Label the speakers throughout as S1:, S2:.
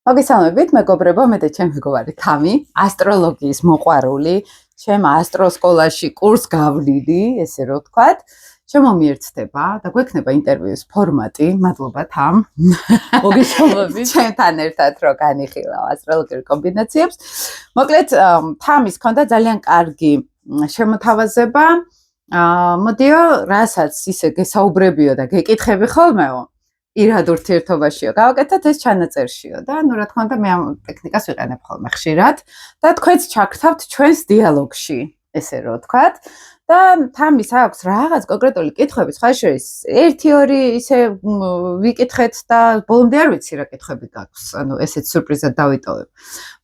S1: მოგესალმებით, მეგობრებო, მე და ჩემი მეგობარი თამი, ასტროლოგიის მოყვარული, ჩემ ასტროსკოლაში კურს გავლილი, ესე რომ ვთქვათ. შემომიერთდება და გვექნება ინტერვიუს ფორმატი. მადლობა თამ.
S2: მოგესალმებით.
S1: ჩემთან ერთად რო განიხილავ ასტროლოგიურ კომბინაციებს. მოკლედ, თამის ქონდა ძალიან კარგი შემოთავაზება. მოდიო, რასაც ისე გესაუბრებიო და გეკითხები ხოლმეო. ირად ურთიერთობაშიო. გავაკეთოთ ეს ჩანაწერშიო და ნუ რა თქმა უნდა მე ამ ტექნიკას ვიყენებ ხოლმე ხშირად და თქვენც ჩაგრთავთ ჩვენს დიალოგში, ესე რომ ვთქვათ. და თამის აქვს რაღაც კონკრეტული კითხვები, სხვა შორის 1-2 ისე ვიკითხეთ და ბოლომდე არ ვიცი რა კითხვები გაქვს. ანუ ესეც სიურპრიზად დავიტოვებ.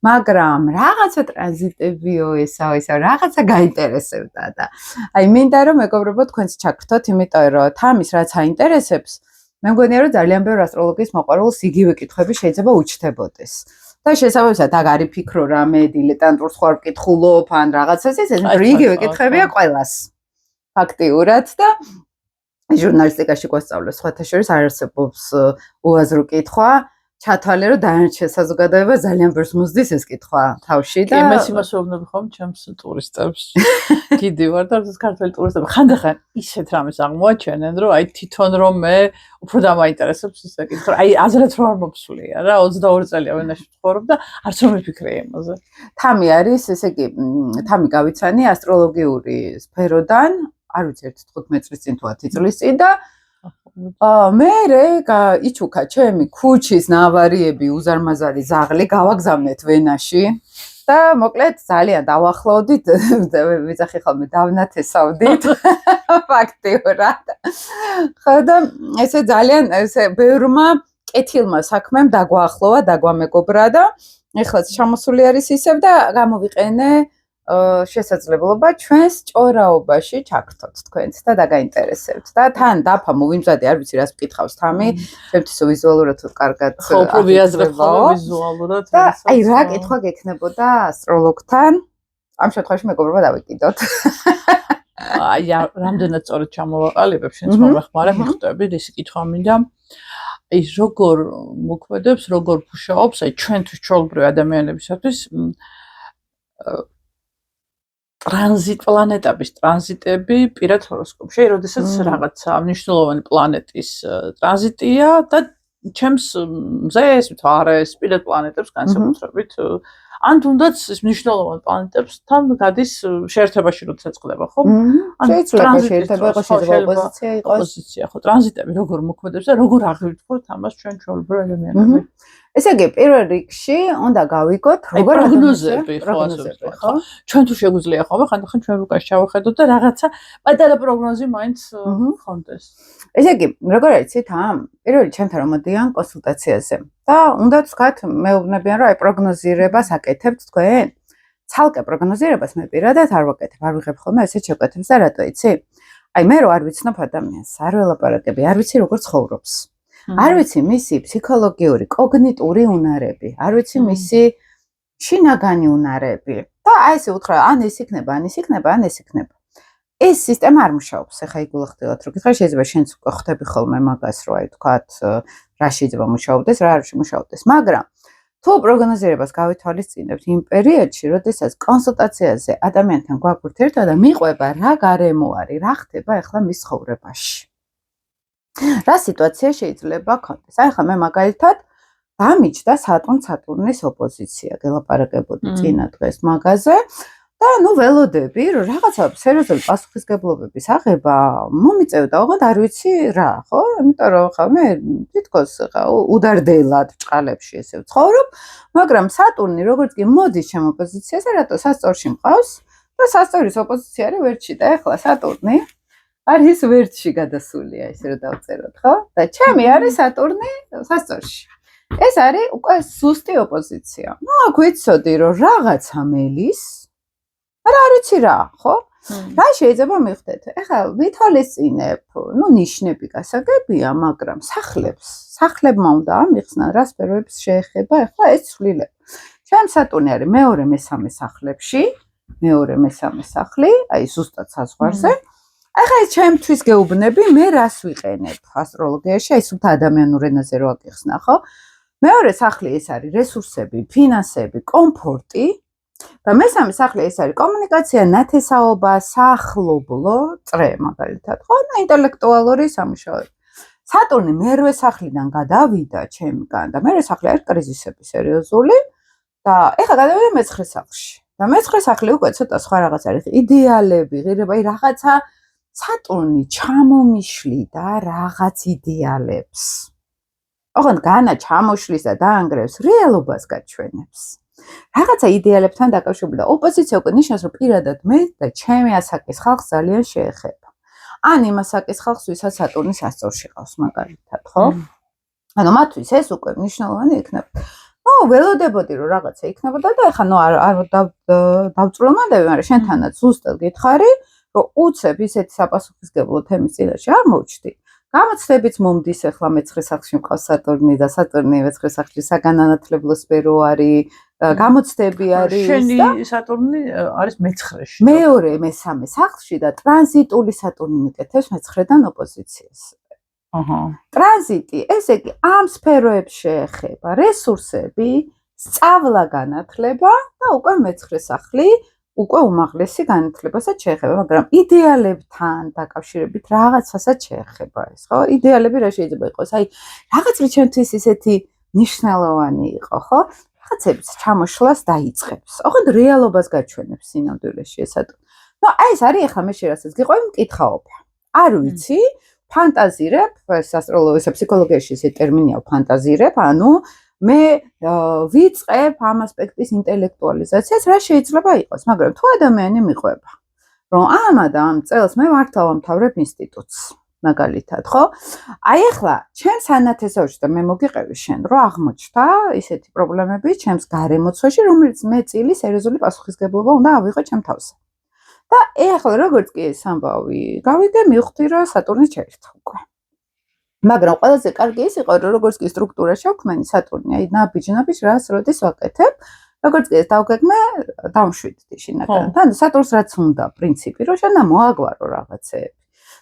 S1: მაგრამ რაღაცა ტრანზიტებიო ესა რაღაცა გაინტერესებდა და აი მინდა რომ მეგობრებო თქვენც ჩაგრთოთ, იმიტომ რომ თამის რაც აინტერესებს მე მგონია რომ ძალიან ბევრ ასტროლოგიის მოყვარულს იგივე კითხვები შეიძლება უჩნდებოდეს. და შესაბამისად აგ არის ფიქრო რა მე დილეტანტურს ხარ ვკითხულობ ან რაღაცას ეს იგივე კითხვებია ყველას. ფაქტიურად და ჟურნალისტიკაში გვასწავლეს სხვათა შორის არ არსებობს უაზრო კითხვა. ჩათვალე რომ დანარჩენ საზოგადოებას ძალიან ბევრს მოსდის ეს კითხვა თავში და
S2: იმას ვეუბნები ხომ ჩემს ტურისტებს. გიდი ვარ და ქართველი ტურისტები ხანდახან ისეთ რამეს აღმოაჩენენ რომ აი თვითონ რომ მე უფრო დამაინტერესებს ეს კითხვა. აი აზრად რო არ მოფსულია რა 22 წელია ვენაში ვცხოვრობ და არც რომ მიფიქრე იმაზე.
S1: თამი არის ესე იგი თამი გავიცანი ასტროლოგიური სფეროდან არ ვიცი 15 წლის წინ თუ 10 წლის წინ და მე იჩუქა ჩემი ქუჩის ნავარიები უზარმაზარი ზაღლი გავაგზავნეთ ვენაში და მოკლედ ძალიან დავახლოვდით ვიძახი ხოლმე დავნათესავდით ფაქტიურად ხო და ესე ძალიან ესე ბევრმა კეთილმა საქმემ დაგვაახლოვა დაგვამეგობრა და ეხლა ჩამოსული არის ისევ და გამოვიყენე შესაძლებლობა ჩვენს ჭორაობაში ჩაგრთოთ თქვენც და დაგაინტერესებთ და თან დაფა მოვიმზადე არ ვიცი რას მკითხავს თამი ჩემთვის ვიზუალურად კარგად
S2: ხო უფრო ვიაზრებ ხოლმე ვიზუალურად
S1: და აი რა კითხვა გექნებოდა ასტროლოგთან ამ შემთხვევაში მეგობრობა დავიკიდოთ
S2: აი რამდენად სწორად ჩამოვაყალიბებ შენს მომეხმარე მიხვდები ისი კითხვა მინდა აი როგორ მოქმედებს როგორ ფუშაობს აი ჩვენთვის ჩვეულებრივი ადამიანებისათვის პლანეტების ტრანზიტები პირად ჰოროსკოპში, როდესაც რაღაცა მნიშვნელოვანი პლანეტის ტრანზიტია და ჩემს მზეს, მთვარეს, პირად პლანეტებს განსაკუთრებით ან თუნდაც ის მნიშვნელოვანი პლანეტებსთან გადის შეერთებაში როდესაც ხდება, ხო?
S1: შეიძლება შეერთება იყოს, შეიძლება ოპოზიცია იყოს.
S2: ოპოზიცია, ხო, ტრანზიტები როგორ მოქმედებს და როგორ აღიქვთ ამას ჩვენ ჩვეულებრივ ადამიანები.
S1: ესე იგი, პირველ რიგში უნდა გავიგოთ, როგორ
S2: პროგნოზები, ხო? ჩვენ თუ შეგვიძლია ხოლმე ხანდახან ჩვენ რუკაში ჩავხედოთ და რაღაცა პატარა პროგნოზი მაინც ხონდეს.
S1: ესე იგი, როგორ იცით, პირველი ჩემთან რომ მოდიან კონსულტაციაზე და უნდა თქვათ, მეუბნებიან, რომ აი პროგნოზირებას აკეთებთ თქვენ? ცალკე პროგნოზირებას მე პირადად არ ვაკეთებ, არ ვიღებ ხოლმე ესეთ შეკვეთებს და რატო იცი? აი მე რო არ ვიცნობ ადამიანს, არ ველაპარაკები, არ ვიცი როგორ ცხოვრობს. არ ვიცი მისი ფსიქოლოგიური, კოგნიტური უნარები, არ ვიცი მისი შინაგანი უნარები. და აი ესე უთხრა, ან ეს იქნება, ან ეს იქნება, ან ეს იქნება. ეს სისტემა არ მუშაობს. ეხა იგულახდილად რო გითხრა, შეიძლება შენც ხვდები ხოლმე მაგას, რომ აი თქვათ, რა შეიძლება მუშაობდეს, რა არ შემუშავდეს, მაგრამ თუ პროგნოზირებას გავითვალისწინებთ იმ პერიოდში, როდესაც კონსულტაციაზე ადამიანთან გვაგვირთერთვა და მიყვება რა გარემო არის, რა ხდება ეხლა მის ცხოვრებაში. რა სიტუაცია შეიძლება ქონდეს? აი ხა მე მაგალითად დამიჯდა სატურნის ოპოზიცია, გელაპარაკებოდი წინა დღეს მაგაზე და ნუ ველოდები, რომ რაღაცა სერიოზული პასუხისგებლობების აღება მომიწევდა, ოღონდ არ ვიცი რა, ხო? იმიტომ რომ ხა მე თითქოს ხა უდარდელად ჭყალებში ესე ვცხოვრობ, მაგრამ სატურნი როგორც კი მოდის ჩემ ოპოზიციაზე, რატო სასწორში მყავს და სასწორის ოპოზიცია არის ვერტში და ეხლა სატურნი არის ვერტში გადასულია, ესე რომ დავწეროთ, ხო? და ჩემი არის სატურნი სასწორში. ეს არის უკვე ზუსტი ოპოზიცია. ნუ აქ ვიცოდი, რომ რაღაცა მელის, არ ვიცი რა, ხო? რა შეიძლება მივხვდეთ? ეხლა ვითვალისწინებ, ნუ ნიშნები გასაგებია, მაგრამ სახლებმა უნდა ამიხსნან, რა სფეროებს შეეხება ეხლა ეს ცვლილება. ჩემ სატურნი არის მეორე მესამე სახლებში, მეორე მესამე სახლი, აი ზუსტად საზღვარზე. ახლა ეს ჩემთვის გეუბნები, მე რას ვიყენებ ასტროლოგიაში, აი სულ ადამიანურ ენაზე რო აკიხსნა, ხო? მეორე სახლი ეს არის რესურსები, ფინანსები, კომფორტი და მესამე სახლი ეს არის კომუნიკაცია, ნათესაობა, საახლობლო წრე მაგალითად, ხო? და ინტელექტუალური სამუშაოები. სატურნი მერვე სახლიდან გადავიდა ჩემგან და მერვე სახლი არის კრიზისები სერიოზული და ეხლა გადავიდა მეცხრე სახლში. და მეცხრე სახლი უკვე ცოტა სხვა რაღაც არის, იდეალები, ღირება, რაღაცა სატურნი ჩამომიშლიდა რაღაც იდეალებს. ოღონდ განა ჩამოშლის და დაანგრევს რეალობას გაჩვენებს. რაღაცა იდეალებთან დაკავშირებული და ოპოზიცია უკვე ნიშნავს, რომ პირადად მე და ჩემი ასაკის ხალხს ძალიან შეეხება. ან იმ ასაკის ხალხს, ვისაც სატურნის ასწორში ყავს მაგალითად, ხო? ანუ მათთვის ეს უკვე მნიშვნელოვანი იქნება. ველოდებოდი რომ რაღაცა იქნებოდა და ეხლა არ დავწვრილმანდები, მაგრამ შენთანაც ზუსტად გითხარი, რომ უცებ ისეთი საპასუხისმგებლო თემის წინაშე არ მოვჩდი. გამოცდებიც მომდის ეხლა მეცხრე სახლში მყავს სატურნი და სატურნი მეცხრე სახლში საგანანათლებლო სფერო არის, გამოცდები არის და
S2: შენი სატურნი არის მეცხრეში.
S1: მეორე მესამე სახლში და ტრანზიტული სატურნი მიკეთებს მეცხრედან ოპოზიციას. ტრანზიტი, ესე იგი, ამ სფეროებს შეეხება რესურსები, სწავლა, განათლება და უკვე მეცხრე სახლი უკვე უმაღლესი განათლებასაც შეეხება, მაგრამ იდეალებთან დაკავშირებით რაღაცასაც შეეხება ეს, ხო? იდეალები რა შეიძლება იყოს? აი, რაღაც რჩენთვის ისეთი მნიშვნელოვანი იყო, ხო? რაღაცებს ჩამოშლას დაიწყებს. ოღონდ რეალობას გაჩვენებს სინამდვილეში ეს სატურნი. აი ეს არის ახლა მე შეასაც გიყვები მკითხაობა. არ ვიცი, ფანტაზირებ, ეს ასტროლოგიასა, ფსიქოლოგიაში ეს ტერმინია ფანტაზირებ, ანუ მე ვიწყებ ამ ასპექტის ინტელექტუალიზაციას, რა შეიძლება იყოს, მაგრამ თუ ადამიანი მიყვება, რომ ამ წელს მე მართლა ვამთავრებ ინსტიტუტს, მაგალითად, ხო? აი ახლა ჩემს ანათესავში და მე მოგიყევი შენ, რომ აღმოჩნდა ისეთი პრობლემები ჩემს გარემოცვაში, რომელიც მე წილი სერიოზული პასუხისმგებლობა უნდა ავიღო ჩემ თავზე. და ეხლა როგორც კი ეს ამბავი გავიგე, მივხვდი რომ სატურნი ჩაერთო უკვე. მაგრამ ყველაზე კარგი ის იყო, რომ როგორც კი სტრუქტურა შევქმენი სატურნი, აი ნაბიჯ რას როდის ვაკეთებ, როგორც კი ეს დავგეგმე, დავშვიდდი შინაგანად. ანუ სატურნს რაც უნდა, პრინციპი, რომ შენ მოაგვარო რაღაცეები.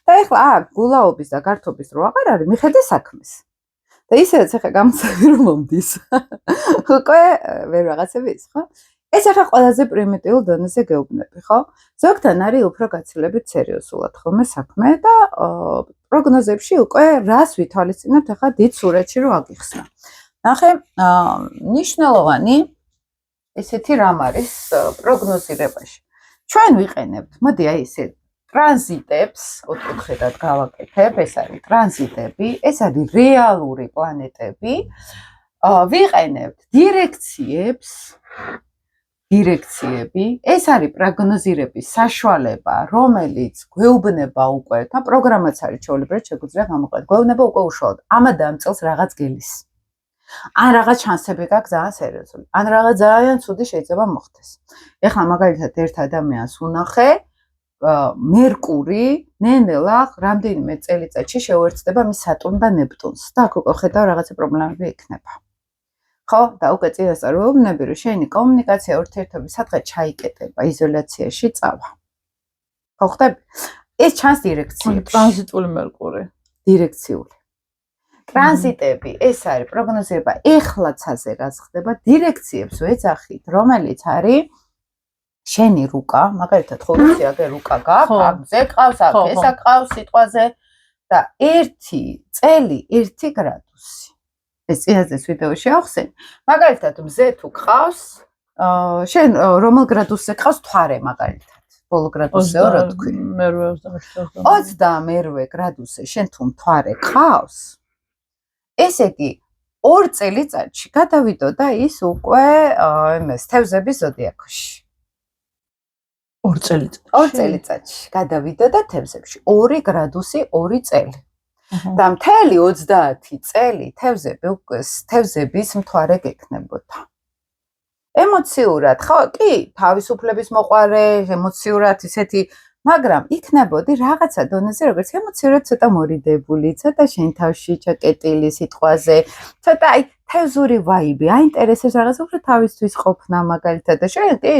S1: და ეხლა აქ გულაობის და გართობის რო აღარ არის, მიხედე საქმეს. და ისედაც ახლა გამოსავი რომ მომდის. უკვე ვერ რაღაცები ის, ხო? ეს ახლა ყველაზე პრიმიტიულ დონეზე გეუბნები, ხო? ზოგთან არის უფრო გაცილებით სერიოზულად ხოლმე საქმე და პროგნოზებში უკვე რას ვითვალისწინებთ ახლა დიდ სურათში რომ აგიხსნა. ნახე, ნიშნულოვანი ესეთი რამ არის პროგნოზირებაში. ჩვენ ვიყენებთ, მოდი აი ესე ტრანზიტებს, ოთხკუთხედად გავაკეთებ, ეს არის ტრანზიტები, ეს არის რეალური პლანეტები. ვიყენებთ დირექციები, ეს არის პროგნოზირების საშუალება, რომელიც გვეუბნება უკვე და პროგრამაც არის ჩვეულებრივ შეგვიძლია გამოყენოთ. გვეუბნება უკვე უშუალოდ ამ და ამ წელს რაღაც გელის. ან რაღაც შანსები გაქვს ძალიან სერიოზული, ან რაღაც ძალიან ცუდი შეიძლება მოხდეს. ეხლა მაგალითად ერთ ადამიანს უნახე, მერკური ნენელა რამდენიმე წელიწადში შეუერთდება მის სატურნს და ნეპტუნს და აქ უკვე ხედავ რაღაცა პრობლემები იქნება. ხო, და უკვე წინასწარ ვეუბნები, რომ შენი კომუნიკაცია ურთიერთობები სადღაც ჩაიკეტება, იზოლაციაში წავა. ხო ხდები? ეს ჩანს დირექციებში.
S2: ტრანზიტული მერკური.
S1: დირექციული. ტრანზიტები, ეს არის პროგნოზირება ეხლაცაზე რაც ხდება, დირექციებს ვეძახით, რომელიც არის შენი რუკა, მაგალითად ხო ვიცი, აგე რუკა გაქვს, აქზე ყავს, აქ ესა ყავს სიტყვაზე და 1 წელი 1 გრადუსი. ეს წინასწარ ვიდეოში ახსენ. მაგალითად მზე თუ ყავს, შენ რომელ გრადუსზე ყავს თვარე მაგალითად. ბოლო გრადუსზე რა თქვი? 28 გრადუსზე შენ თუ თვარე ყავს, ესე იგი 2 წელიწადში გადავიდოდა ის უკვე იმას თევზების ზოდიაქოში.
S2: 2
S1: წელიწადში გადავიდოდა თევზებში 2 გრადუსი 2 წელი. და მთელი 30 წელი თევზების მთვარე გექნებოდა. ემოციურად, ხო, კი, თავისუფლების მოყარე, ემოციურად ისეთი, მაგრამ იქნებოდი რაღაცა დონეზე, როგორც ემოციურად ცოტა მორიდებული, ცოტა შენ თავში ჩაკეტილი სიტყვაზე, ცოტა აი თევზური ვაიბი, აინტერესებს რაღაც უფრო თავისთვის ყოფნა მაგალითად და შენ კი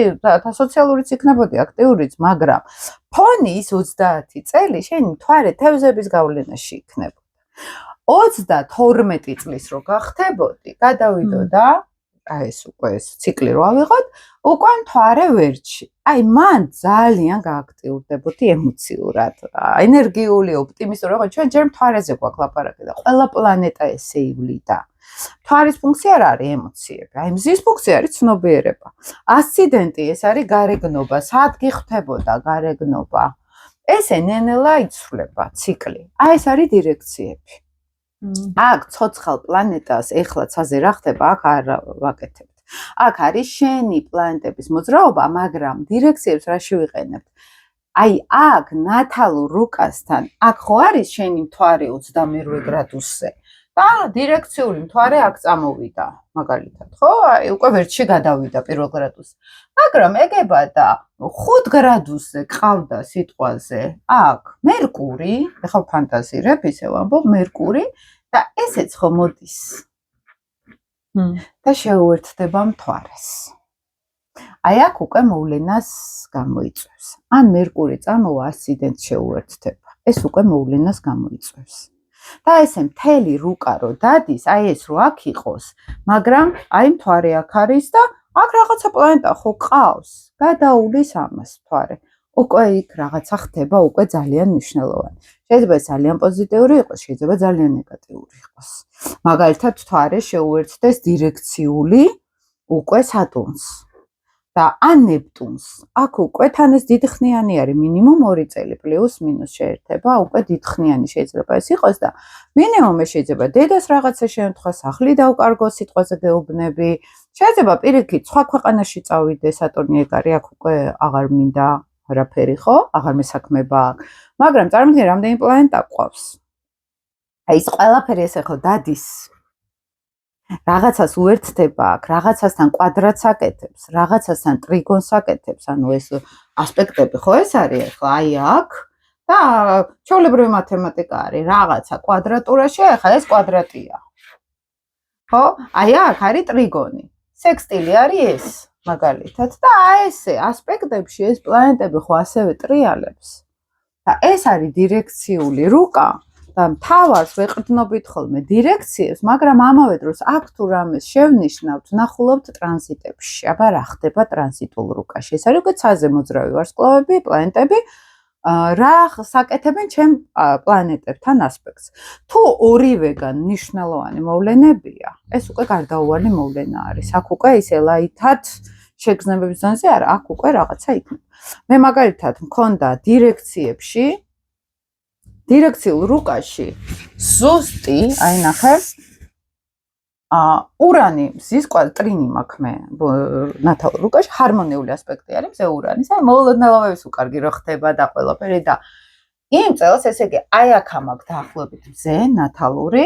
S1: სოციალურიც იქნებოდი, აქტიურიც, მაგრამ ფონი ის 30 წელი შენი მთვარე თევზების გავლენაში იქნებოდა. 32 წლის რო გახდებოდი, გადავიდოდა, აი ეს უკვე ეს ციკლი რო ავიღოთ, უკვე მთვარე ვერჩი. აი მან ძალიან გააქტიურდებოდი ემოციურად, ენერგიული, ოპტიმისტური, როგორც ჩვენ ჯერ მთვარეზე გვაქვს ლაპარაკი და ყველა პლანეტა ესე ივლიდა. მთვარის ფუნქცია რა არის ემოციები. აი მზის ფუნქცია არის ცნობიერება. ასციდენტი ეს არის გარეგნობა, სად გიხდებოდა გარეგნობა. ესე ნენელა იცვლება ციკლი. აი ეს არის დირექციები. აქ ცოცხალ პლანეტას ეხლა ცაზე რა ხდება, აქ არ ვაკეთებთ. აქ არის შენი პლანეტების მოძრაობა, მაგრამ დირექციებს რა შევიყენებთ? აი აქ ნათალურ რუკასთან, აქ ხო არის შენი მთვარე 28 გრადუსზე. და დირექციული მთვარე აქ წამოვიდა, მაგალითად, ხო? აი უკვე ვერტში გადავიდა პირველ გრადუსზე. მაგრამ ეგება და 5 გრადუსზე ყავდა სიტყვაზე, აქ მერკური, ეხლა ფანტაზირებ, ისე ვამბობ, მერკური და ესეც ხო მოდის. და შეუერთდება მთვარეს. აი აქ უკვე მოვლენას გამოიწვევს. ან მერკური წამოვა ასციდენტს შეუერთდება. ეს უკვე მოვლენას გამოიწვევს. და ესე მთელი რუკა რო დადის, აი ეს რო აქ იყოს, მაგრამ აი მთვარე აქ არის და აქ რაღაცა პლანეტა ხო ყავს, გადაულის ამას მთვარე. უკვე იქ რაღაცა ხდება, უკვე ძალიან მნიშვნელოვანი. შეიძლება ძალიან პოზიტიური იყოს, შეიძლება ძალიან ნეგატიური იყოს. მაგალითად, მთვარე შეუერთდეს დირექციული უკვე სატურნს. და ან ნეპტუნს. აქ უკვე თან ეს დიდხნიანი არის, მინიმუმ 2 წელი პლუს მინუს შეერთება, უკვე დიდხნიანი შეიძლება ეს იყოს და მინიმუმ შეიძლება დედას რაღაცა შემთხვევა, სახლი დავკარგო, სიტყვაზე გეუბნები. შეიძლება პირიქით სხვა ქვეყანაში წავიდე, სატურნი ეგ არის, აქ უკვე აღარ მინდა არაფერი, ხო? აღარ მესაქმება აქ. მაგრამ წარმოიდგინე, რამდენი პლანეტა გვყავს. აი ეს ყველაფერი ესე ხო დადის. რაღაცას უერთდება აქ, რაღაცასთან კვადრატს აკეთებს, რაღაცასთან ტრიგონს აკეთებს, ანუ ეს ასპექტები ხო ეს არის ახლა აი აქ და ჩვეულებრივი მათემატიკა არის, რაღაცა კვადრატურაში, ახლა ეს კვადრატია. ხო? აი აქ არის ტრიგონი. სექსტილი არის ეს, მაგალითად და აი ესე ასპექტებში ეს პლანეტები ხო ასევე ტრიალებს. და ეს არის დირექციული რუკა. და მთავარს ვეყრდნობით ხოლმე დირექციებს, მაგრამ ამავე დროს აქ თუ რამეს შევნიშნავთ, ნახულობთ ტრანზიტებში. აბა რა ხდება ტრანზიტულ რუკაში? ეს არის უკვე ცაზე მოძრავი ვარსკვლავები, პლანეტები, რა საკეთებენ ჩემ პლანეტებთან ასპექტს. თუ ორივეგან მნიშვნელოვანი მოვლენებია, ეს უკვე გარდაუვალი მოვლენა არის. აქ უკვე ის ელაითად შეგრძნებების ზონაზე არა, აქ უკვე რაღაცა იქნება. მე მაგალითად მქონდა დირექციებში დირექციულ რუკაში ზუსტი, აი ნახე, ურანი მზის კვადრინი მაქვს მე ნათალურ რუკაში, ჰარმონიული ასპექტი არის მზე ურანის, აი მოულოდნელობების უკარგი რო ხდება და ყველაფერი და იმ წელს ესე იგი აი აქ მაქვს დაახლოებით მზე ნათალური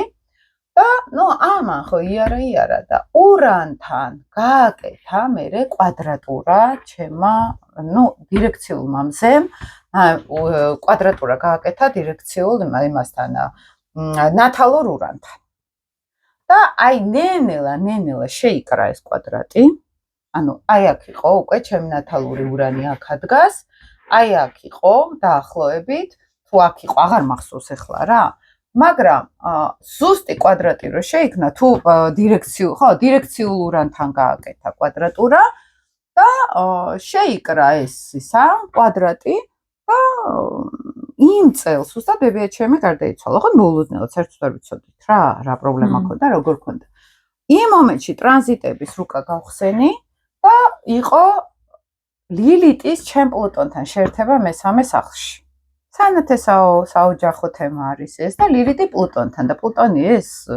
S1: და ნუ ამან ხო იარა და ურანთან გააკეთა მერე კვადრატურა ჩემმა ნუ დირექციულმა მზემ კვადრატურა გააკეთა დირექციულ იმასთან ნათალურ ურანთან. და აი ნენელა შეიკრა ეს კვადრატი. ანუ აი აქ იყო უკვე ჩემი ნათალური ურანი აქ დგას. აი აქ იყო დაახლოებით, თუ აქ იყო, აღარ მახსოვს ახლა რა. მაგრამ ზუსტი კვადრატი რო შეიქმნა, თუ დირექციულ ურანთან გააკეთა კვადრატურა და შეიკრა ეს ისა კვადრატი და იმ წელს უბრალოდ ბებია ჩემი გარდაიცვალა. ხო მოულოდნელად საერთოდ არ ვიცოდით რა პრობლემა ქონდა, როგორ ქონდა. იმ მომენტში ტრანზიტების რუკა გავხსენი და იყო ლილიტის ჩემ პლუტონთან შეერთება მესამე სახლში. სანათესაო საოჯახო თემა არის ეს და ლილიტი პლუტონთან და პლუტონი ეს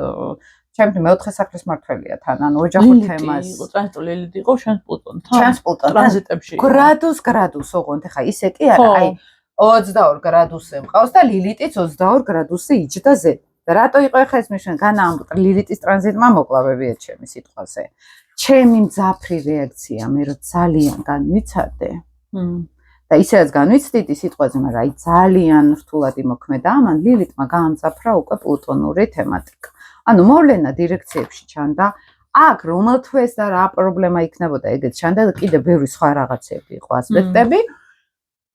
S1: ჩემი მეოთხე სახლის მმართველია თან, ანუ ოჯახო თემას.
S2: იყო ტრანზიტული ლილიტი იყო შენ პლუტონთან.
S1: ჩემს პლუტონთან
S2: ტრანზიტებში.
S1: გრადუს ოღონდ, ეხა ისე კი არა, აი 22 გრადუსზე მყავს და ლილიტიც 22 გრადუსზე იჯდა ზე. და რატო იყო ეხა ეს ნიშანი? განაამბო ლილიტის ტრანზიტმა მოკლავებია ჩემი სიტყვაზე. ჩემი მძაფრი რეაქცია მე რო ძალიან განვიცადე. და ისედაც განვიცდიდი სიტყვაზე, მაგრამ აი ძალიან რთულად იმოქმედა ამან ლილიტმა გაამძაფრა უკვე პლუტონური თემატიკა. ანუ მოვლენა დირექციებში ჩანდა, აქ რომელთვეს და რა პრობლემა იქნებოდა ეგეც ჩანდა და კიდე ბევრი სხვა რაღაცები იყო ასპექტები.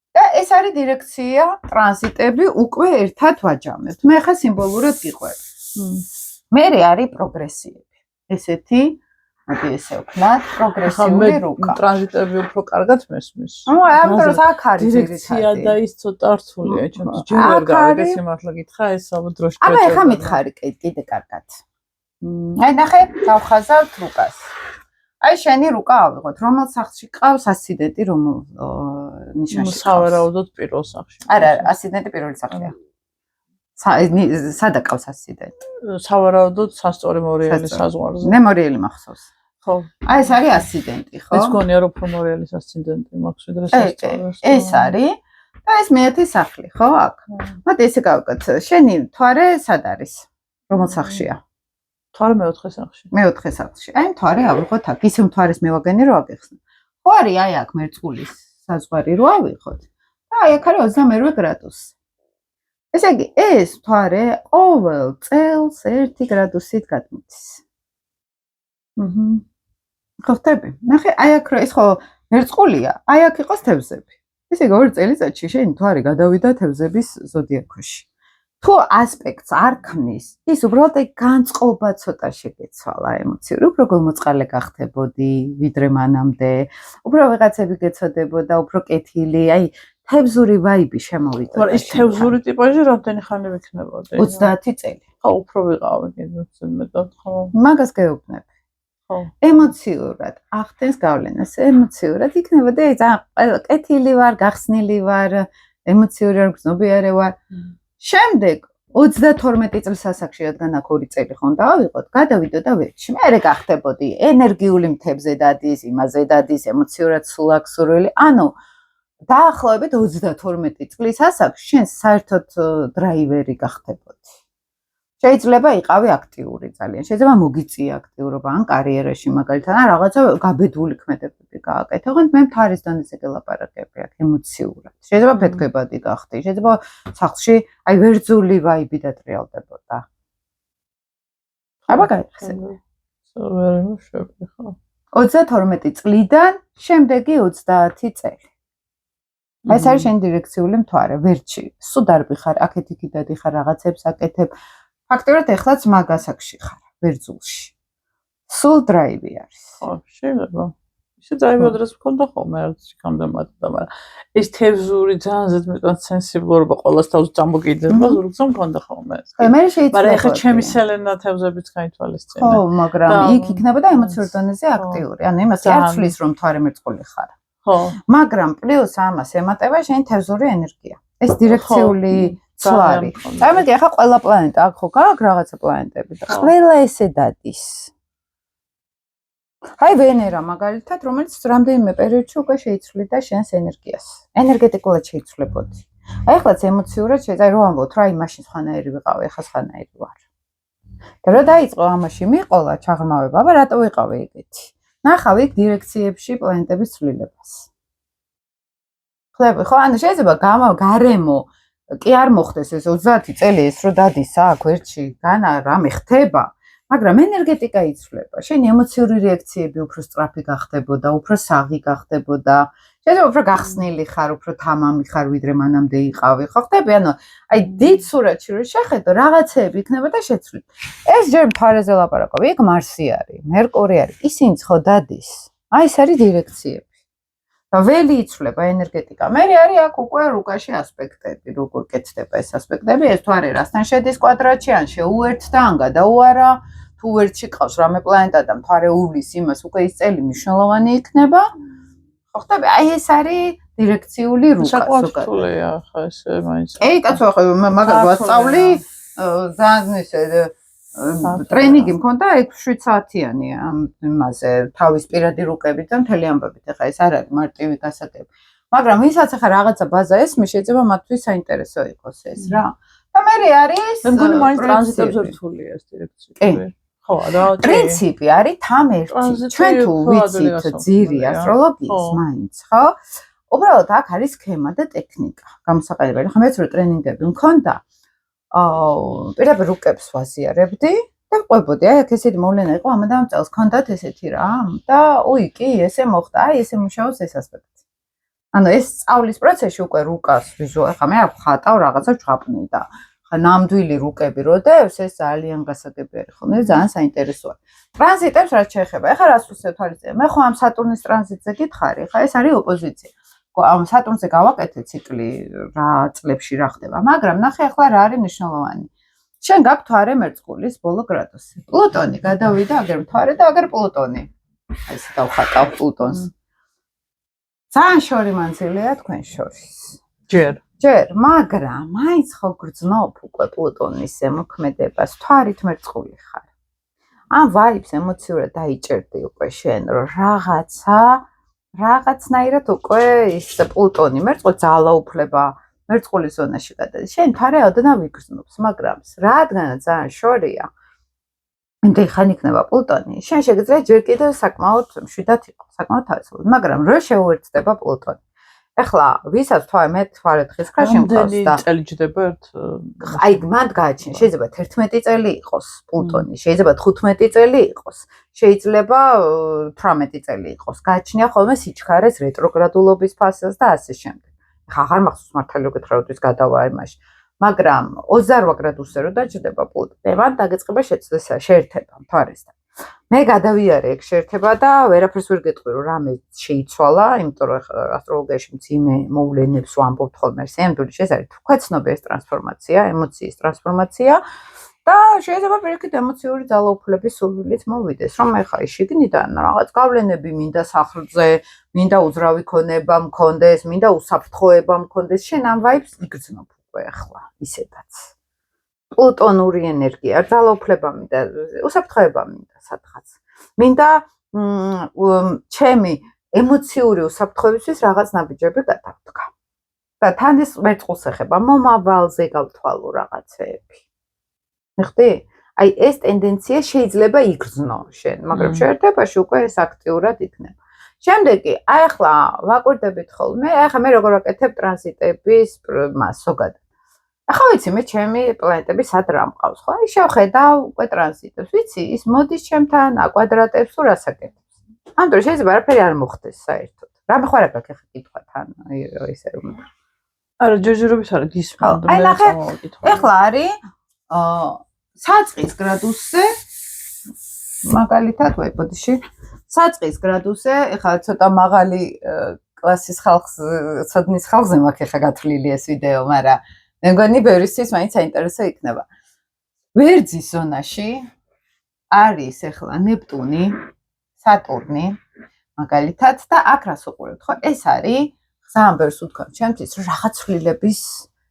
S1: და ეს არის დირექცია, ტრანზიტები უკვე ერთად ვაჯამებთ. მე ხა სიმბოლურად გიყვება. მე არის პროგრესიები. ესეთი მოდი ესე ვქნათ, პროგრესიული რუკა.
S2: ტრანზიტები უფრო კარგად მესმის.
S1: ამიტომ აქ არის
S2: დირექცია და ის ცოტა რთულია, ჩემთვის ჯერ ვერ გავიგე სიმართლე გითხრა, ეს ალბათ დროში
S1: აბა ეხა მითხარი კიდე კარგად. აი ნახე, გავხაზავთ რუკას. აი შენი რუკა ავიღოთ, რომელ სახლში ყავს ასიდენტი, რომელ ნიშანში?
S2: სავარაუდოდ პირველ სახლში.
S1: არა, ასიდენტი პირველი სახლია. სადა ყავს ასიდენტი?
S2: სავარაუდოდ სასწორი მორიელი საზღვარზე.
S1: მე მორიელი მახსოვს.
S2: ხო.
S1: აი ეს არის ასიდენტი, ხო?
S2: ეს გონია რომ უფრო მორიელის ასიდენტი მაქვს ვიდრე სასწორი.
S1: ეს არის და ეს მეათე სახლი, ხო აქ? მოდი ესე გავუკეთ. შენი მთვარე სად არის? რომელ სახლშია?
S2: მთვარე მეოთხე სახლში.
S1: მეოთხე სახლში. აი მთვარე ავიღოთ აქ. ისე მთვარეს მევაგენი რომ აგეხსნა. ხო არის აი აქ მერწყულის საზღვარი რო ავიღოთ. და აი აქ არის 22 გრადუსი. ესე იგი ეს მთვარე ყოველ წელს 1 გრადუსით გადმოდის. ხო ხტები? ნახე აი აქ ეს ხო მერწყულია, აი აქ იყოს თევზები. ესე იგი 2 წელიწადში შენი მთვარე გადავიდა თევზების ზოდიაქოში. თუ ასპექტს არ ქმნის, ის უბრალოდ განწყობა ცოტა შეგეცვალა ემოციურ, უფრო გულმოწყალე გახდებოდი, ვიდრე მანამდე, უფრო ვიღაცები გეცოდებოდა, უფრო კეთილი, აი თევზური ვაიბი შემოვიდა.
S2: მაგრამ ის თევზური ტიპაჟი რამდენი ხანი ვიქნებოდი?
S1: 30 წელი.
S2: ხო, უფრო ვიყავი კიდევ მეტად, ხო.
S1: მაგას გეუბნები.
S2: ხო.
S1: ემოციურად ახდენს გავლენას, ემოციურად იქნებოდა ეს ყველა კეთილი ვარ, გახსნილი ვარ, ემოციური არ გზნობიარე ვარ. შემდეგ 32 წლის ასაკში რადგან აქ 2 წელი ხომ დავიღოთ, გადავიდო და ვერჩი. მე გახდებოდი ენერგიული მთებზე დადის, იმაზე დადის, ემოციურად სულ აქ სურვილი. ანუ დაახლოებით 32 წლის ასაკში შენ საერთოდ დრაივერი გახდებოდი. შეიძლება იყავი აქტიური ძალიან. შეიძლება მოგიწია აქტიურობა ან კარიერაში მაგალითად, ან რაღაცა გაბედული ქმედებები გააკეთე. ხო, მე მთვარის დონეზე გელაპარაკები აქ ემოციურად. შეიძლება ფეთქებადი გახდი, შეიძლება სახლში აი ვერძული ვაიბი დატრიალდებოდა. აბა გაიხსენე.
S2: ვერ მშვები ხო.
S1: 32 წლიდან შემდეგი 30 წელი. ეს არის შენ დირექციული მთვარე, ვერჩი. სულ დარბი ხარ, აქეთ-იქით დადიხარ, რაღაცებს აკეთებ. ფაქტობრივად ეხლაც მაგასაკში ხარ, ვერძულში. სულ დრაივი არის.
S2: ხო, შეიძლება. ისე დრაივი ადრეს მქონდა ხოლმე, არც იქამდე მატდა, მაგრამ ეს თევზური ძალიან ზედმეტად სენსიბლურობა ყოველს თავს წამოგიდება, ზურგზე მქონდა ხოლმე.
S1: ხო, მე შეიძლება.
S2: მაგრამ ეხლა ჩემი სელენა თევზებიც გაითვალისწინე.
S1: ხო, მაგრამ იქ იქნებოდა ემოციურ დონეზე აქტიური. ანუ იმას არ ცვლის რომ მთვარე მერწყული ხარ.
S2: ხო.
S1: მაგრამ პლუს ამას ემატება შენი თევზური ენერგია. ეს დირექციული ცვარი. წარმოიდგინე, ახლა ყველა პლანეტა აქ ხო გაქვს რაღაცა პლანეტები და ყველა ესე დადის. აი ვენერა მაგალითად, რომელიც რამდენიმე პერიოდში უკვე შეიცვლიდა შენს ენერგიას. ენერგეტიკულად შეიცვლებოდი. აი ახლაც ემოციურად შეიძლება რომ ამბობთ, რა იმაში სხვანაირი ვიყავი, ახლა სხვანაირი ვარ. და რა დაიწყო ამაში მიყოლა ჩაღრმავება, აბა რატო ვიყავი ეგეთი? ნახავი დირექციებში პლანეტების ცვლილებას. ხლები, ხო, ანუ შეიძლება გარემო კი არ მოხდეს ეს 30 წელი ეს რო დადის აქ ვერჩი განა რამე ხდება, მაგრამ ენერგეტიკა იცვლება. შენი ემოციური რეაქციები უფრო სწრაფი გახდებოდა, უფრო საღი გახდებოდა. შეიძლება უფრო გახსნილი ხარ, უფრო თამამი ხარ, ვიდრე მანამდე იყავი. ხო ხდები? ანუ აი დიდ სურათში რო შეხედო, რაღაცეები იქნებოდა შეცვლით. ეს ჯერ მთვარეზე ლაპარაკობ, იქ მარსი არის, მერკური არის, ისინიც ხო დადის. აი ეს არის დირექციები. და ველი იცვლება ენერგეტიკა. მე არის აქ უკვე რუკაში ასპექტები, როგორ კეთდება ეს ასპექტები, ეს მთვარე რასთან შედის კვადრატში, ან შეუერთდა, ან გადაუარა, თუ ერთში ყავს რამე პლანეტა და მთვარე უვლის იმას, უკვე ის წელი მნიშვნელოვანი იქნება. ხო ხტები? აი ეს არის დირექციული რუკა.
S2: საკმაოდ რთულია ხა ეს მაინც.
S1: ე კაცო, ხო მაგას ვასწავლი, ძალიან ესე ტრენინგი მქონდა 6 საათიანი ამ იმაზე თავის პირადი რუკებით და მთელი ამბებით. ეხლა ეს არ არის მარტივი გასაგები. მაგრამ ვისაც ახლა რაღაცა ბაზა ესმის, შეიძლება მათთვის საინტერესო იყოს ეს რა. და მე არის
S2: მე მგონი მაინც ტრანზიტებზე რთულია ეს დირექცია. ხო, რა
S1: პრინციპი არის თან ერთი. ჩვენ თუ ვიცით ძირი ასტროლოგიის მაინც, ხო? უბრალოდ აქ არის სქემა და ტექნიკა. გამოსაყენებელი. ხო მეც რო ტრენინგები მქონდა პირდაპირ რუკებს ვაზიარებდი და ვყვებოდი, აი აქ ესეთი მოვლენა იყო ამ და ამ წელს ქონდათ ესეთი რა და კი, ესე მოხდა, აი ესე მუშაობს ეს ასპექტი. ანუ ეს სწავლის პროცესში უკვე რუკას ვიზუალ, ხა მე აქ ხატავ რაღაცა ჩვაპნი და ნამდვილი რუკები როდებს, ეს ძალიან გასაგებია ხოლმე, ძალიან საინტერესოა. ტრანზიტებს რაც შეეხება, ეხლა რას ვუსწრებ თვალწინ? მე ხო ამ სატურნის ტრანზიტზე გითხარი, ხა ეს არის ოპოზიცია. ამ სატურნზე გავაკეთე ციკლი რა წლებში რა ხდება, მაგრამ ნახე ახლა რა არის მნიშვნელოვანი. შენ გაქვს თვარე მერწყულის ბოლო გრადუსი. პლუტონი გადავიდა აგერ თვარე და აგერ პლუტონი. აი ესე დავხატავ პლუტონს. ძალიან შორი მანძილია თქვენ შორის. ჯერ, მაგრამ მაინც ხო გრძნობ უკვე პლუტონის ზემოქმედებას, თვარით მერწყული ხარ. ამ ვაიბს ემოციურად დაიჭერდი უკვე შენ, რომ რაღაცნაირად უკვე ის პლუტონი მერწყული ძალაუფლება მერწყულის ზონაში გადადის. შენ თვარე ოდნავ იგრძნობს, მაგრამ რადგანაც ძალიან შორია, იმდენ ხან იქნება პლუტონი, შენ შეგიძლია ჯერ კიდევ საკმაოდ მშვიდად იყოს, საკმაოდ თავისუფლად, მაგრამ რო შეუერთდება პლუტონი. ეხლა ვისაც მე თვარე დღის ქრაში მყავს და
S2: წელი ჯდება ერთ
S1: აი მანდ გააჩნია, შეიძლება 11 წელი იყოს პლუტონი, შეიძლება 15 წელი იყოს, შეიძლება 18 წელი იყოს. გააჩნია ხოლმე სიჩქარეს რეტროგრადულობის ფაზას და ასე შემდეგ. ეხლა აღარ მახსოვს მართალი უკეთრაუთვის გადავა იმაში, მაგრამ 28 გრადუსზე რო დაჯდება პლუტონი, მან დაგეწყება შეერთება თვარესთან. მე გადავიარე ეგ შეერთება და ვერაფერს ვერ გეტყვი რომ რამე შეიცვალა, იმიტომ რომ ასტროლოგიაში მძიმე მოვლენებს ვამბობთ ხოლმე, სიამდვილეში ეს არის თქვეცნობის ტრანსფორმაცია, ემოციის ტრანსფორმაცია და შეიძლება პირიქით ემოციური ძალაუფლების სურვილით მოვიდეს, რომ ეხა ის შიგნიდან რაღაც გავლენები მინდა სახლზე, მინდა უძრავი ქონება მქონდეს, მინდა უსაფრთხოება მქონდეს, შენ ამ ვაიბს იგრძნობ უკვე ახლა ისედაც. პლუტონური ენერგია, ძალაუფლება მინდა, უსაფრთხოება მინდა სადღაც. მინდა ჩემი ემოციური უსაფრთხოებისთვის რაღაც ნაბიჯები გადავდგა. და თან ეს მერწყულს ეხება, მომავალზე გავთვალო რაღაცეები. მიხდი? აი ეს ტენდენცია შეიძლება იგრძნო შენ, მაგრამ შეერთებაში უკვე ეს აქტიურად იქნება. შემდეგი, აი ახლა ვაკვირდებით ხოლმე, აი ახლა მე როგორ ვაკეთებ ტრანზიტების მას ზოგადად. ახლა ვიცი მე ჩემი პლანეტები სად რა მყავს, ხო? აი შევხედავ უკვე ტრანზიტებს, ვიცი, ის მოდის ჩემთან, აკვადრატებს თუ რას აკეთებს. ამ დროს შეიძლება არაფერი არ მოხდეს საერთოდ. რამე ხო არ გაქვს ახლა კითხვა თან, აი ესე რომ.
S2: არა, ჯერჯერობით არა გისმენთ,
S1: აი ნახე, ახლა არის საწყის გრადუსზე მაგალითად ვებოდიში. საწყის გრადუსზე, ახლა ცოტა მაღალი კლასის ხალხს, ცოდნის ხალხზე მაქვს ახლა გათვლილი ეს ვიდეო, მაგრამ მე მგონი ბევრისთვის მაინც საინტერესო იქნება. ვერძის ზონაში არის ახლა ნეპტუნი, სატურნი, მაგალითად და აქ რას უყურებთ, ხო? ეს არის ძალიან ბევრს უთქვამთ ჩემთვის, რომ რაღაც ცვლილების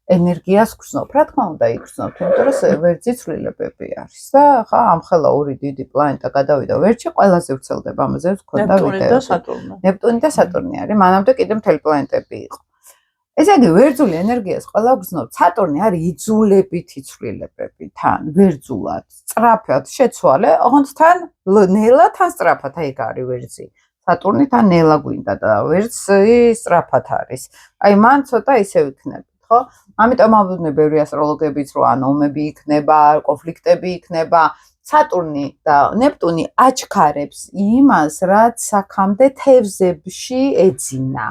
S1: ენერგიას გრძნობ, რა თქმა უნდა იგრძნობ, იმიტომ რომ ვერძი ცვლილებები არის და ხა ამ ხელა ორი დიდი პლანეტა გადავიდა ვერჩი, ყველაზე ვრცელდება, ამაზე ვქონდა ვიდეო. ნეპტუნი და სატურნი არის, მანამდე კიდე მთელი პლანეტები იყო. ესე იგი, ვერძული ენერგიას ყველა გრძნობ. სატურნი არის იძულებითი ცვლილებები თან, ვერძულად, სწრაფად შეცვალე, ოღონდ თან ნელა თან სწრაფად, აი ეგ არის ვერძი. სატურნი თან ნელა გვინდა და ვერძი სწრაფად არის. აი მან ცოტა ისევ იქნება, ხო? ამიტომ ამბობდნენ ბევრი ასტროლოგებიც, რომ ან ომები იქნება, კონფლიქტები იქნება. სატურნი და ნეპტუნი აჩქარებს იმას, რაც აქამდე თევზებში ეძინა.